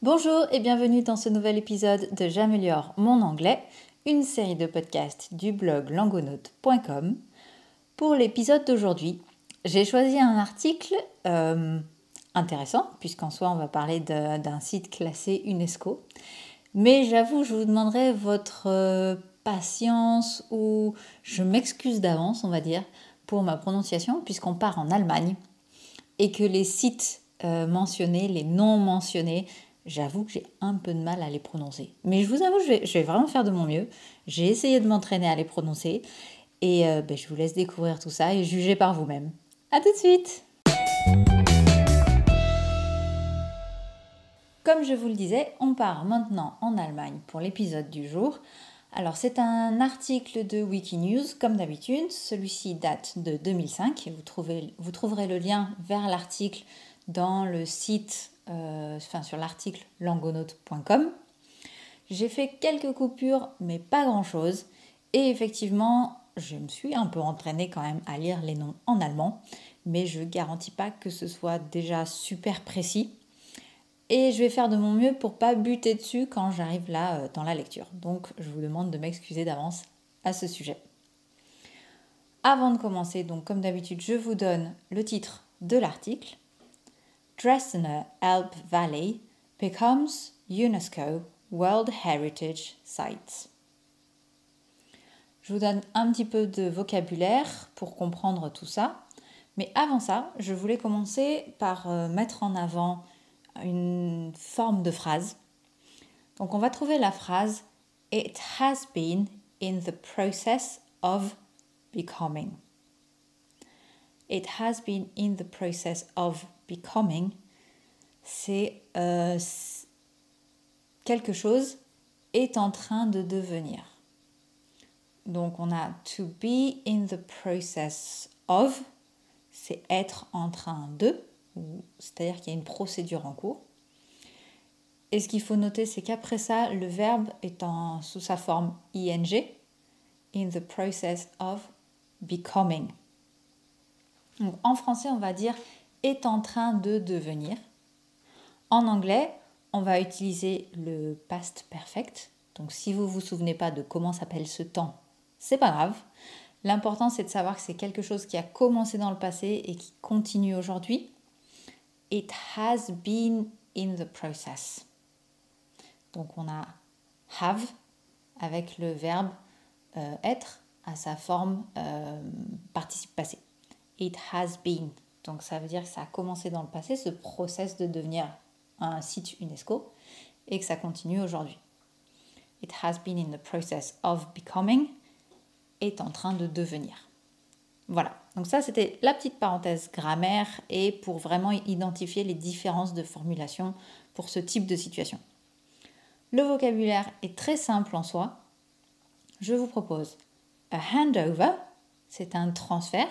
Bonjour et bienvenue dans ce nouvel épisode de J'améliore mon anglais, une série de podcasts du blog langonaute.com. Pour l'épisode d'aujourd'hui, j'ai choisi un article intéressant, puisqu'en soi on va parler d'un site classé UNESCO. Mais j'avoue, je vous demanderai votre patience ou je m'excuse d'avance, on va dire, pour ma prononciation, puisqu'on part en Allemagne et que les sites mentionnés, les non mentionnés, j'avoue que j'ai un peu de mal à les prononcer. Mais je vous avoue, je vais vraiment faire de mon mieux. J'ai essayé de m'entraîner à les prononcer et je vous laisse découvrir tout ça et juger par vous-même. À tout de suite! Comme je vous le disais, on part maintenant en Allemagne pour l'épisode du jour. Alors c'est un article de Wikinews comme d'habitude, celui-ci date de 2005 et vous trouverez le lien vers l'article dans le site, sur l'article langonaute.com. J'ai fait quelques coupures mais pas grand-chose et effectivement je me suis un peu entraînée quand même à lire les noms en allemand, mais je ne garantis pas que ce soit déjà super précis. Et je vais faire de mon mieux pour pas buter dessus quand j'arrive là dans la lecture. Donc je vous demande de m'excuser d'avance à ce sujet. Avant de commencer, donc comme d'habitude, je vous donne le titre de l'article. Dresdener Elbe Valley becomes UNESCO World Heritage Site. Je vous donne un petit peu de vocabulaire pour comprendre tout ça. Mais avant ça, je voulais commencer par mettre en avant une forme de phrase. Donc on va trouver la phrase It has been in the process of becoming. It has been in the process of becoming. C'est quelque chose est en train de devenir. Donc on a to be in the process of, c'est être en train de, c'est-à-dire qu'il y a une procédure en cours. Et ce qu'il faut noter, c'est qu'après ça, le verbe est sous sa forme ing, in the process of becoming. Donc, en français, on va dire est en train de devenir. En anglais, on va utiliser le past perfect. Donc, si vous ne vous souvenez pas de comment s'appelle ce temps, c'est pas grave. L'important, c'est de savoir que c'est quelque chose qui a commencé dans le passé et qui continue aujourd'hui. It has been in the process. Donc on a have avec le verbe être à sa forme participe passé. It has been. Donc ça veut dire que ça a commencé dans le passé, ce process de devenir un site UNESCO, et que ça continue aujourd'hui. It has been in the process of becoming, est en train de devenir. Voilà, donc ça c'était la petite parenthèse grammaire et pour vraiment identifier les différences de formulation pour ce type de situation. Le vocabulaire est très simple en soi. Je vous propose a handover, c'est un transfert,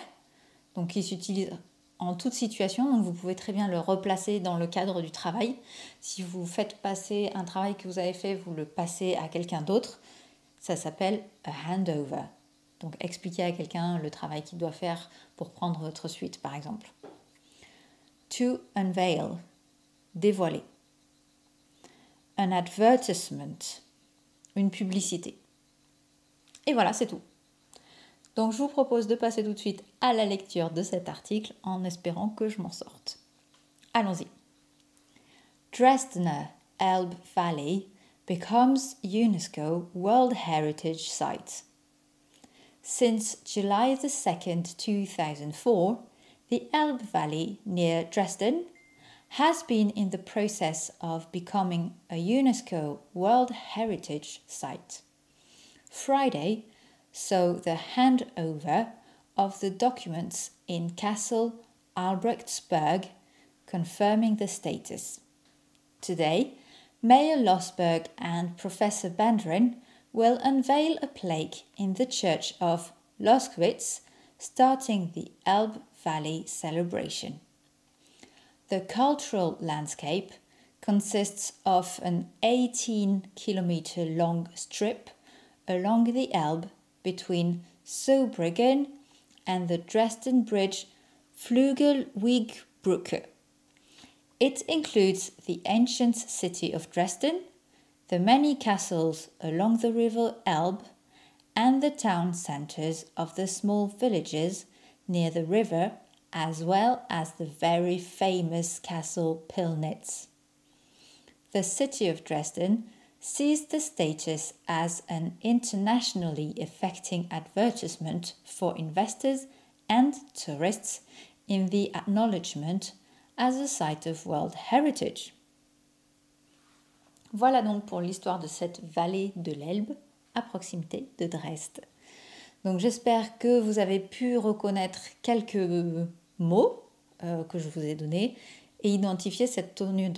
donc qui s'utilise en toute situation, donc vous pouvez très bien le replacer dans le cadre du travail. Si vous faites passer un travail que vous avez fait, vous le passez à quelqu'un d'autre, ça s'appelle a handover. Donc expliquer à quelqu'un le travail qu'il doit faire pour prendre votre suite, par exemple. To unveil, dévoiler. Un advertisement, une publicité. Et voilà, c'est tout. Donc je vous propose de passer tout de suite à la lecture de cet article en espérant que je m'en sorte. Allons-y. Dresdener Elbe Valley becomes UNESCO World Heritage Site. Since July 2nd, 2004, the Elbe Valley near Dresden has been in the process of becoming a UNESCO World Heritage Site. Friday saw the handover of the documents in Castle Albrechtsberg, confirming the status. Today, Mayor Losberg and Professor Bandren will unveil a plaque in the church of Loskowitz, starting the Elbe Valley celebration. The cultural landscape consists of an 18-kilometer long strip along the Elbe between Saarbrücken and the Dresden Bridge Flügelwegbrücke. It includes the ancient city of Dresden, the many castles along the river Elbe, and the town centres of the small villages near the river, as well as the very famous castle Pillnitz. The city of Dresden sees the status as an internationally affecting advertisement for investors and tourists in the acknowledgement as a site of World Heritage. Voilà donc pour l'histoire de cette vallée de l'Elbe à proximité de Dresde. Donc j'espère que vous avez pu reconnaître quelques mots que je vous ai donnés et identifier cette tournure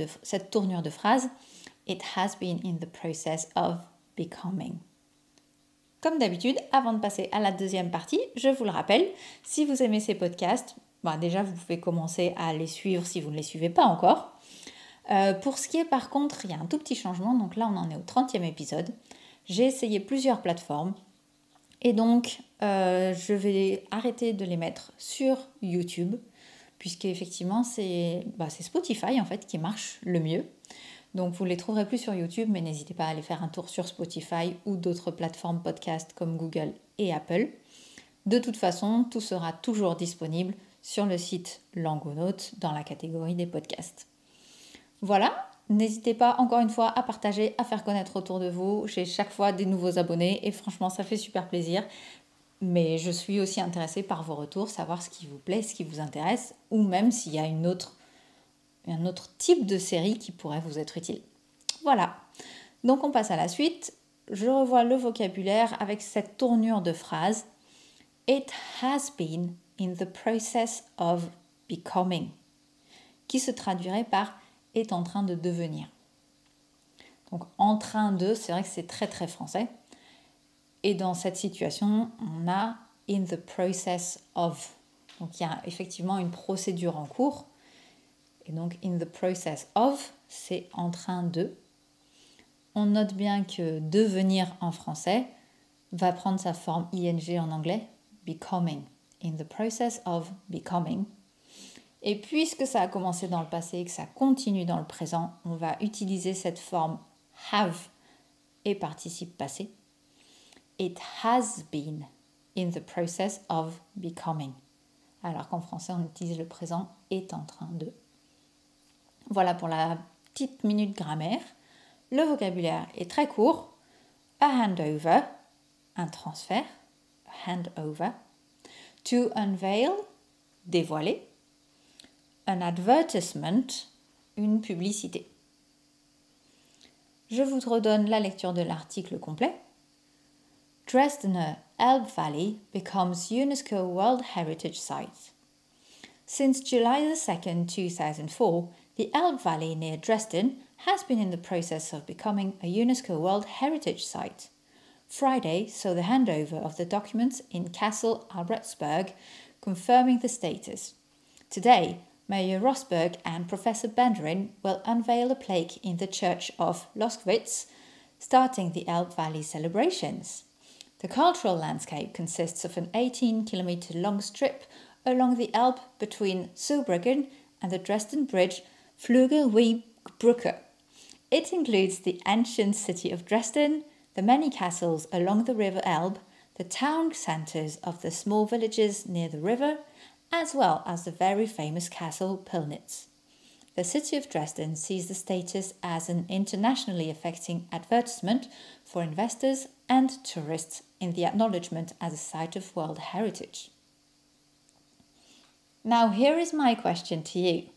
de phrase « It has been in the process of becoming ». Comme d'habitude, avant de passer à la deuxième partie, je vous le rappelle, si vous aimez ces podcasts, déjà vous pouvez commencer à les suivre si vous ne les suivez pas encore. Pour ce qui est par contre, il y a un tout petit changement, donc là on en est au 30e épisode. J'ai essayé plusieurs plateformes et donc je vais arrêter de les mettre sur YouTube puisque effectivement c'est Spotify en fait qui marche le mieux. Donc vous ne les trouverez plus sur YouTube, mais n'hésitez pas à aller faire un tour sur Spotify ou d'autres plateformes podcast comme Google et Apple. De toute façon, tout sera toujours disponible sur le site Langonautes dans la catégorie des podcasts. Voilà, n'hésitez pas encore une fois à partager, à faire connaître autour de vous. J'ai chaque fois des nouveaux abonnés et franchement ça fait super plaisir. Mais je suis aussi intéressée par vos retours, savoir ce qui vous plaît, ce qui vous intéresse, ou même s'il y a un autre type de série qui pourrait vous être utile. Voilà, donc on passe à la suite. Je revois le vocabulaire avec cette tournure de phrase. It has been in the process of becoming, qui se traduirait par est en train de devenir. Donc en train de, c'est vrai que c'est très très français. Et dans cette situation, on a in the process of. Donc il y a effectivement une procédure en cours. Et donc in the process of, c'est en train de. On note bien que devenir en français va prendre sa forme ing en anglais, becoming. In the process of becoming. Et puisque ça a commencé dans le passé et que ça continue dans le présent, on va utiliser cette forme have et participe passé. It has been in the process of becoming. Alors qu'en français, on utilise le présent est en train de. Voilà pour la petite minute grammaire. Le vocabulaire est très court. A handover, un transfert. A handover. To unveil, dévoiler. An advertisement, une publicité. Je vous redonne la lecture de l'article complet. Dresdner Elbe Valley becomes UNESCO World Heritage Site. Since July 2, 2004, the Elbe Valley near Dresden has been in the process of becoming a UNESCO World Heritage Site. Friday saw the handover of the documents in Castle Albertsberg, confirming the status. Today, Mayor Rosberg and Professor Benderin will unveil a plaque in the church of Loskowitz, starting the Elbe Valley celebrations. The cultural landscape consists of an 18-kilometre-long strip along the Elbe between Saarbrücken and the Dresden Bridge, Flügelwegbrücke. It includes the ancient city of Dresden, the many castles along the river Elbe, the town centres of the small villages near the river, as well as the very famous castle Pillnitz. The city of Dresden sees the status as an internationally affecting advertisement for investors and tourists in the acknowledgement as a site of World Heritage. Now here is my question to you.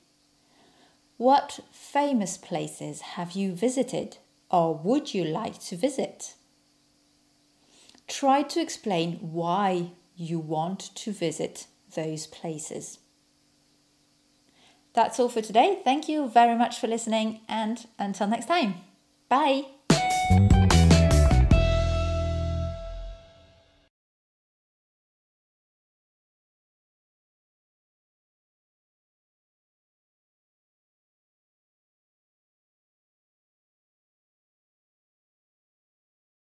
What famous places have you visited or would you like to visit? Try to explain why you want to visit those places. That's all for today. Thank you very much for listening and until next time. Bye!